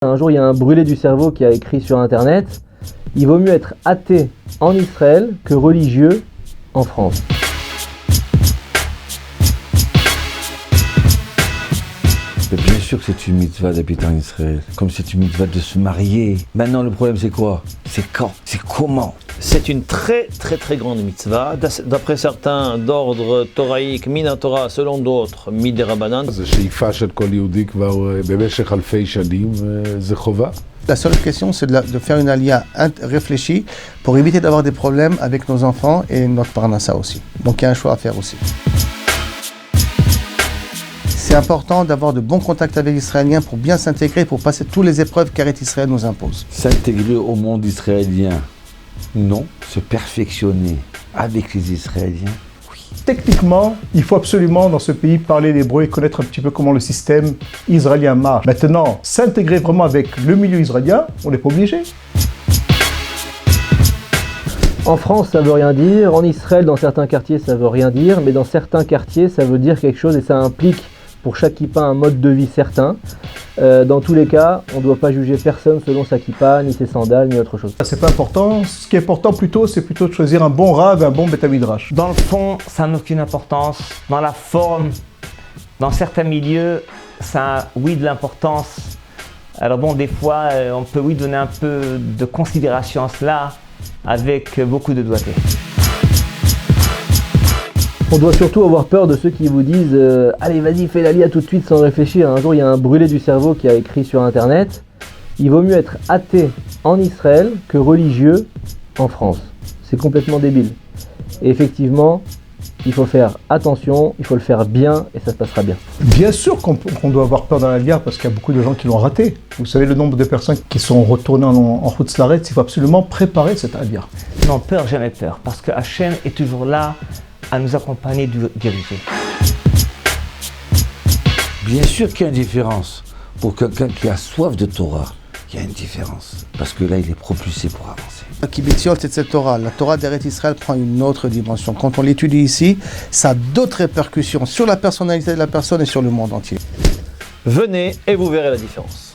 Un jour, il y a un brûlé du cerveau qui a écrit sur Internet « Il vaut mieux être athée en Israël que religieux en France ». Bien sûr que c'est une mitzvah d'habiter en Israël, comme c'est une mitzvah de se marier. Maintenant, le problème, c'est quoi? C'est quand? C'est comment? C'est une très grande mitzvah, d'après certains d'ordre toraïque, mina Torah, selon d'autres, midé Rabbanan. La seule question, c'est de faire une alia réfléchie pour éviter d'avoir des problèmes avec nos enfants et notre parnassa aussi. Donc il y a un choix à faire aussi. C'est important d'avoir de bons contacts avec les Israéliens pour bien s'intégrer, pour passer toutes les épreuves qu'Aret Israël nous impose. S'intégrer au monde israélien, non. Se perfectionner avec les Israéliens, oui. Techniquement, il faut absolument dans ce pays parler l'hébreu et connaître un petit peu comment le système israélien marche. Maintenant, s'intégrer vraiment avec le milieu israélien, on n'est pas obligé. En France, ça veut rien dire. En Israël, dans certains quartiers, ça veut rien dire. Mais dans certains quartiers, ça veut dire quelque chose et ça implique pour chaque kippa un mode de vie certain. Dans tous les cas, on ne doit pas juger personne selon sa kippa, ni ses sandales, ni autre chose. C'est pas important. Ce qui est important plutôt, c'est plutôt de choisir un bon rav et un bon Beth Midrash. Dans le fond, ça n'a aucune importance. Dans la forme, dans certains milieux, ça a, oui, de l'importance. Alors bon, des fois, on peut, oui, donner un peu de considération à cela, avec beaucoup de doigté. On doit surtout avoir peur de ceux qui vous disent « Allez, vas-y, fais l'aliyah tout de suite sans réfléchir ». Un jour, il y a un brûlé du cerveau qui a écrit sur Internet « Il vaut mieux être athée en Israël que religieux en France ». C'est complètement débile. Et effectivement, il faut faire attention, il faut le faire bien et ça se passera bien. Bien sûr qu'on doit avoir peur dans l'aliyah parce qu'il y a beaucoup de gens qui l'ont raté. Vous savez le nombre de personnes qui sont retournées en Chutz La'aretz, il faut absolument préparer cette aliyah. Non, peur, jamais peur, parce que Hachem est toujours là à nous accompagner, diriger. Bien sûr qu'il y a une différence. Pour quelqu'un qui a soif de Torah, il y a une différence. Parce que là, il est propulsé pour avancer. La Torah d'Eretz Israël prend une autre dimension. Quand on l'étudie ici, ça a d'autres répercussions sur la personnalité de la personne et sur le monde entier. Venez et vous verrez la différence.